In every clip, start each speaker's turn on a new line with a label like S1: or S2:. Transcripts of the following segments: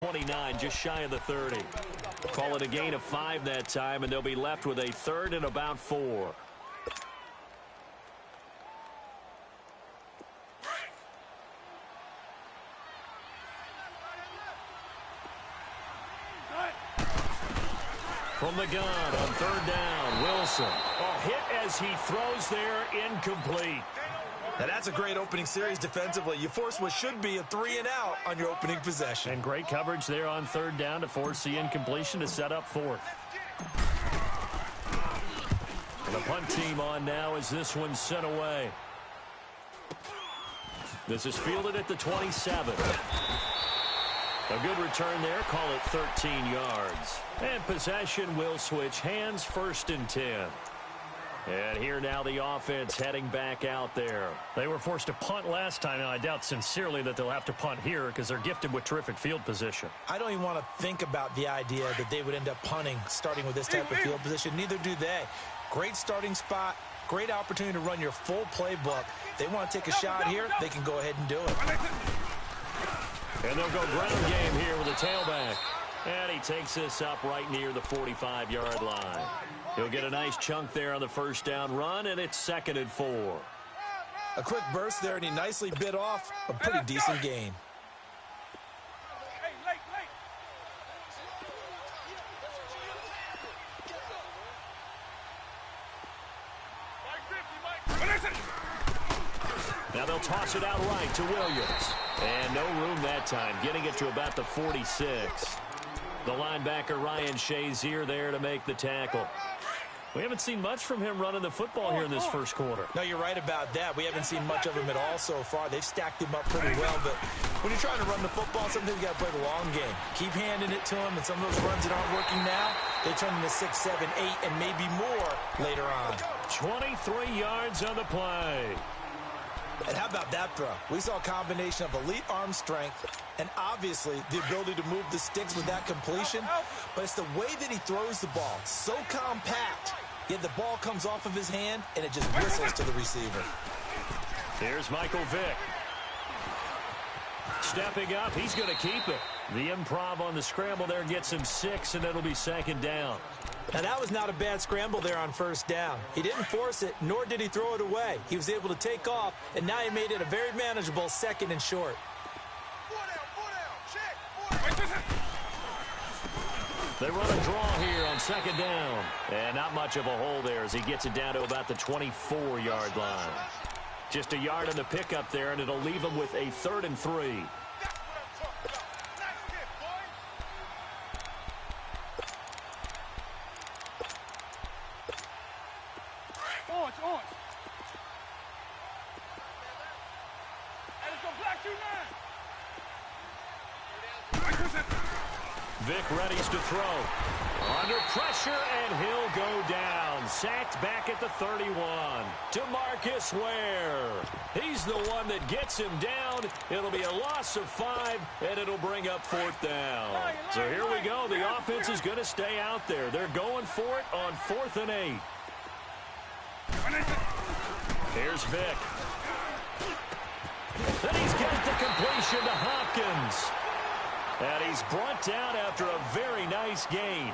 S1: 29, just shy of the 30. Call it a gain of 5 that time, and they'll be left with a 3rd and about 4. From the gun on 3rd down, Wilson. A hit as he throws there, incomplete.
S2: Now that's a great opening series defensively. You force what should be a 3-and-out on your opening possession.
S1: And great coverage there on 3rd down to force the incompletion to set up 4th. And the punt team on now as this one's sent away. This is fielded at the 27. A good return there, call it 13 yards. And possession will switch hands, 1st and 10. And here now the offense heading back out there. They were forced to punt last time, and I doubt sincerely that they'll have to punt here because they're gifted with terrific field position.
S2: I don't even want to think about the idea that they would end up punting starting with this type of field position. Neither do they. Great starting spot, great opportunity to run your full playbook. They want to take a shot here, they can go ahead and do it.
S1: And they'll go ground game here with a tailback. And he takes this up right near the 45-yard line. He'll get a nice chunk there on the 1st down run, and it's 2nd and 4.
S2: A quick burst there, and he nicely bit off a pretty decent gain.
S1: Now they'll toss it out right to Williams. And no room that time, getting it to about the 46. The linebacker, Ryan Shazier, there to make the tackle. We haven't seen much from him running the football here in this 1st quarter.
S2: No, you're right about that. We haven't seen much of him at all so far. They've stacked him up pretty well, but when you're trying to run the football, sometimes you got to play the long game. Keep handing it to him, and some of those runs that aren't working now, they turn into 6, 7, 8, and maybe more later on.
S1: 23 yards on the play.
S2: And how about that throw? We saw a combination of elite arm strength and obviously the ability to move the sticks with that completion. But it's the way that he throws the ball. So compact, yet the ball comes off of his hand and it just whistles to the receiver.
S1: Here's Michael Vick. Stepping up, he's going to keep it. The improv on the scramble there gets him 6, and it'll be 2nd down.
S2: Now, that was not a bad scramble there on 1st down. He didn't force it, nor did he throw it away. He was able to take off, and now he made it a very manageable 2nd and short.
S1: They run a draw here on 2nd down. And not much of a hole there as he gets it down to about the 24-yard line. Just a yard on the pickup there, and it'll leave him with a 3rd and 3. Vick readies to throw. Under pressure, and he'll go down. Sacked back at the 31. DeMarcus Ware. He's the one that gets him down. It'll be a loss of 5, and it'll bring up 4th down. So here we go. The offense is going to stay out there. They're going for it on 4th and 8. Here's Vick. Then he's got the completion to Hopkins. And he's brought down after a very nice gain.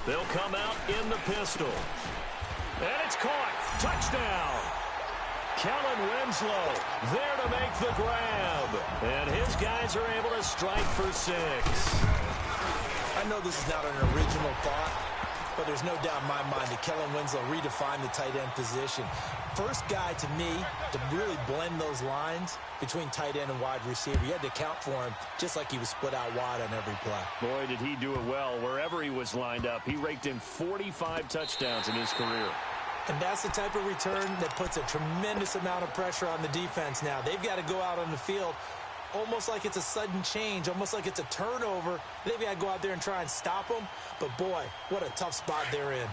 S1: They'll come out in the pistol. And it's caught. Touchdown. Kellen Winslow there to make the grab. And his guys are able to strike for 6.
S2: I know this is not an original thought, but there's no doubt in my mind that Kellen Winslow redefined the tight end position. First guy to me to really blend those lines between tight end and wide receiver. You had to account for him just like he was split out wide on every play.
S1: Boy, did he do it well. Wherever he was lined up, he raked in 45 touchdowns in his career.
S2: And that's the type of return that puts a tremendous amount of pressure on the defense now. They've got to go out on the field almost like it's a sudden change, almost like it's a turnover. Maybe I go out there and try and stop them, but boy, what a tough spot they're in.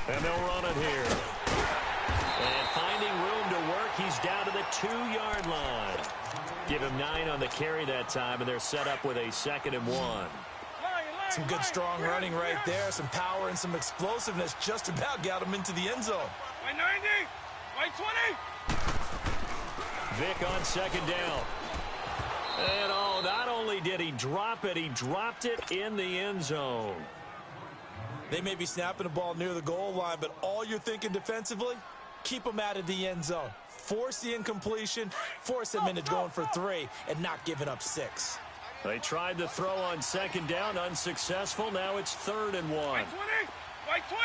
S1: And they'll run it here. And finding room to work, he's down to the 2-yard line. Give him 9 on the carry that time, and they're set up with a 2nd and 1.
S2: Some good strong running right there, some power and some explosiveness just about got him into the end zone.
S3: White 90, white 20.
S1: Vic on 2nd down. And oh, not only did he drop it, he dropped it in the end zone.
S2: They may be snapping the ball near the goal line, but all you're thinking defensively, keep them out of the end zone. Force the incompletion, force them into going for 3, and not giving up 6.
S1: They tried to throw on 2nd down, unsuccessful. Now it's 3rd and 1.
S3: White 20, white 20.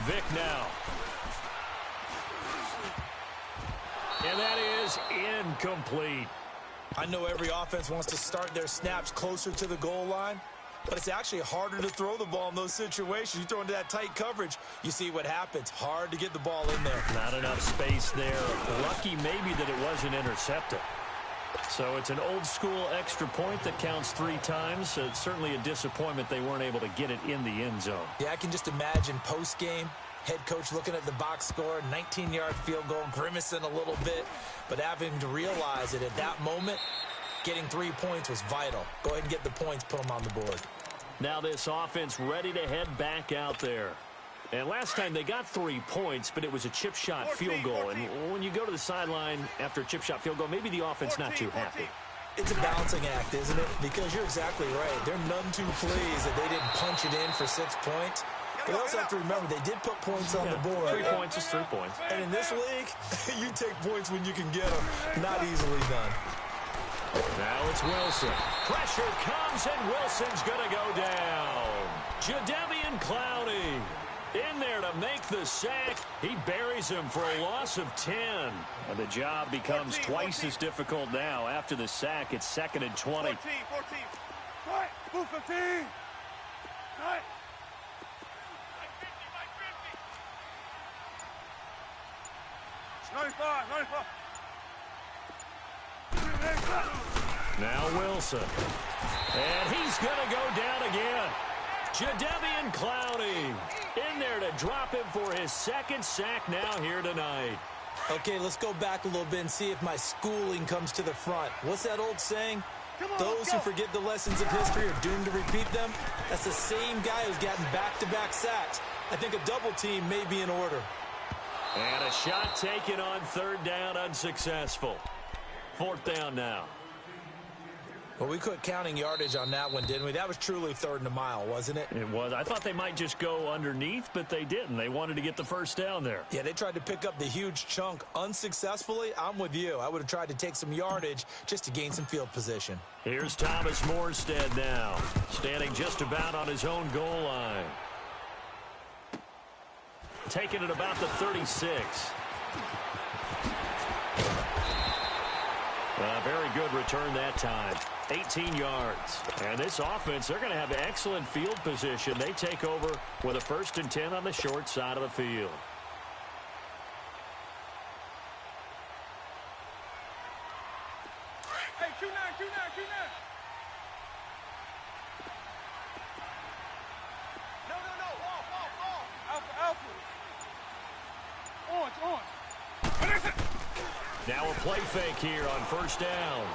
S1: Vic now. And that is incomplete.
S2: I know every offense wants to start their snaps closer to the goal line, but it's actually harder to throw the ball in those situations. You throw into that tight coverage, you see what happens. Hard to get the ball in there.
S1: Not enough space there. Lucky maybe that it wasn't intercepted. So it's an old-school extra point that counts 3 times. So it's certainly a disappointment they weren't able to get it in the end zone.
S2: Yeah, I can just imagine post-game, head coach looking at the box score, 19-yard field goal, grimacing a little bit, but having to realize that at that moment, getting 3 points was vital. Go ahead and get the points, put them on the board.
S1: Now this offense ready to head back out there. And last time they got 3 points, but it was a chip shot field goal. And when you go to the sideline after a chip shot field goal, maybe the offense not too happy.
S2: It's a balancing act, isn't it? Because you're exactly right. They're none too pleased that they didn't punch it in for 6 points. But you also have to remember, they did put points on the board.
S1: 3 points is 3 points.
S2: And in this league, you take points when you can get them. Not easily done.
S1: Now it's Wilson. Pressure comes, and Wilson's going to go down. Jadeveon Clowney in there to make the sack. He buries him for a loss of 10. And the job becomes twice as difficult now. After the sack, it's 2nd and 20.
S3: 14. Right, move 15. Right. It's 95.
S1: Now Wilson. And he's going to go down again. Jadeveon Clowney in there to drop him for his 2nd sack now here tonight.
S2: Okay, let's go back a little bit and see if my schooling comes to the front. What's that old saying? Those who forget the lessons of history are doomed to repeat them. That's the same guy who's gotten back-to-back sacks. I think a double team may be in order.
S1: And a shot taken on 3rd down, unsuccessful. 4th down now.
S2: Well, we quit counting yardage on that one, didn't we? That was truly 3rd and a mile, wasn't it?
S1: It was. I thought they might just go underneath, but they didn't. They wanted to get the 1st down there.
S2: Yeah, they tried to pick up the huge chunk unsuccessfully. I'm with you. I would have tried to take some yardage just to gain some field position.
S1: Here's Thomas Morstead now, standing just about on his own goal line. Taking it about the 36. Very good return that time. 18 yards. And this offense, they're going to have excellent field position. They take over with a 1st and 10 on the short side of the field.
S3: Hey, Q9. No. Alpha. Orange.
S1: Now a play fake here on 1st down.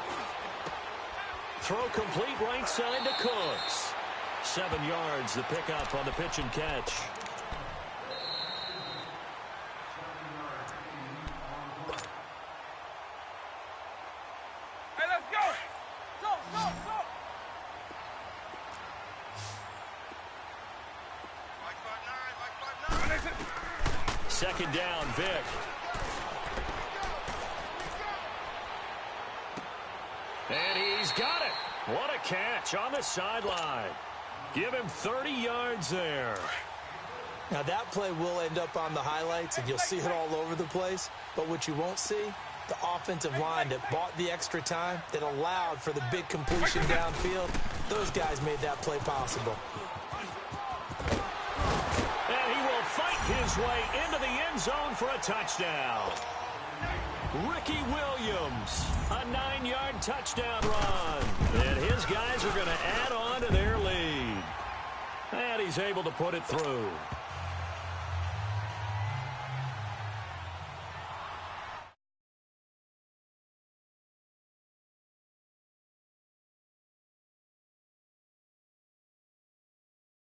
S1: Throw complete right side to Cooks. 7 yards, the pickup on the pitch and catch.
S3: Hey, let's go. Go.
S1: 2nd down, Vic. And he's got it. What a catch on the sideline. Give him 30 yards there.
S2: Now, that play will end up on the highlights, and you'll see it all over the place. But what you won't see, the offensive line that bought the extra time, that allowed for the big completion downfield. Those guys made that play possible.
S1: And he will his way into the end zone for a touchdown. Ricky Williams, a 9-yard touchdown run. And his guys are going to add on to their lead. And he's able to put it through.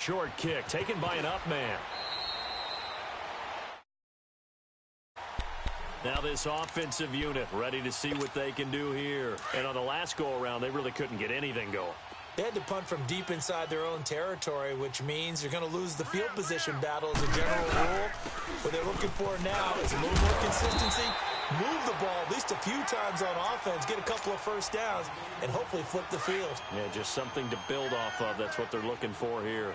S1: Short kick taken by an up man. Now this offensive unit ready to see what they can do here. And on the last go-around, they really couldn't get anything going.
S2: They had to punt from deep inside their own territory, which means you're going to lose the field position battle as a general rule. What they're looking for now is a little more consistency, move the ball at least a few times on offense, get a couple of first downs, and hopefully flip the field.
S1: Yeah, just something to build off of. That's what they're looking for here.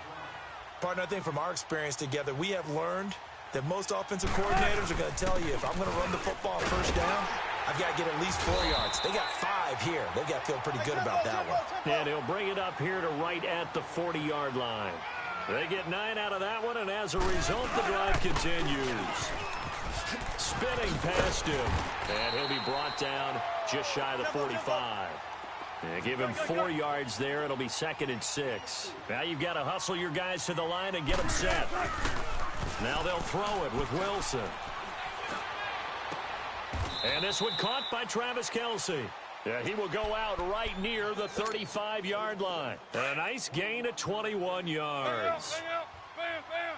S2: Partner, I think from our experience together, we have learned that most offensive coordinators are going to tell you, if I'm going to run the football first down, I've got to get at least 4 yards. They got 5 here. They've got to feel pretty good about that one.
S1: And he'll bring it up here to right at the 40-yard line. They get 9 out of that one, and as a result, the drive continues. Spinning past him, and he'll be brought down just shy of the 45. And give him 4 yards there. It'll be 2nd and 6. Now you've got to hustle your guys to the line and get them set. Now they'll throw it with Wilson. And this one caught by Travis Kelce. Yeah, he will go out right near the 35-yard line. A nice gain of 21 yards.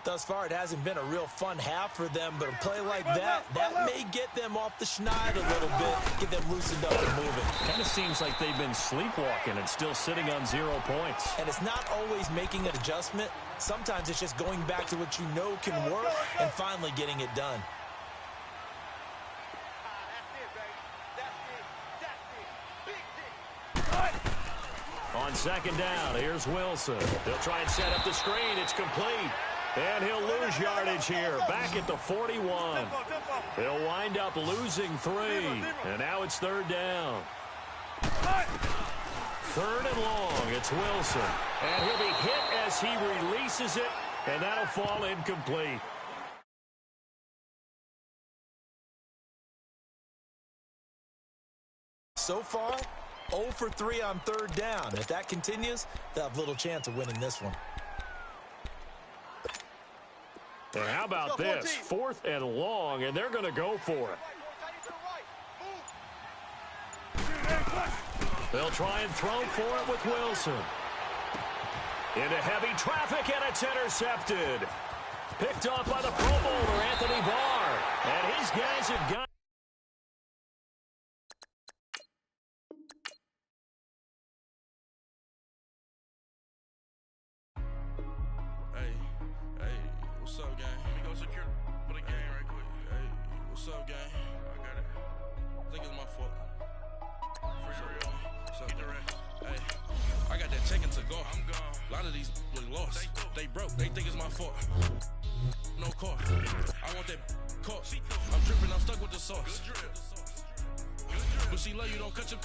S2: Thus far, it hasn't been a real fun half for them, but a play like that may get them off the schneid a little bit, get them loosened up and moving.
S1: Kind of seems like they've been sleepwalking and still sitting on 0 points.
S2: And it's not always making an adjustment. Sometimes it's just going back to what you know can work and finally getting it done.
S1: On 2nd down, here's Wilson. They'll try and set up the screen. It's complete. And he'll lose yardage here, back at the 41. They'll wind up losing 3. And now it's 3rd down. 3rd and long, it's Wilson. And he'll be hit as he releases it, and that'll fall incomplete.
S2: So far, 0 for 3 on 3rd down. If that continues, they'll have little chance of winning this one.
S1: And how about this? 4th and long, and they're going to go for it. They'll try and throw for it with Wilson. Into heavy traffic, and it's intercepted. Picked off by the Pro Bowler, Anthony Barr. And his guys have got...
S4: What's up, gang? Let me go secure for the game right quick. Hey, what's up, gang? I got it. I think it's my fault. For real. What's up, get the rest. Hey, I got that check-in to go. I'm gone. A lot of these look lost. They broke. They think it's my fault. No car. I want that car. I'm tripping. I'm stuck with the sauce. But she love you. Don't cut your...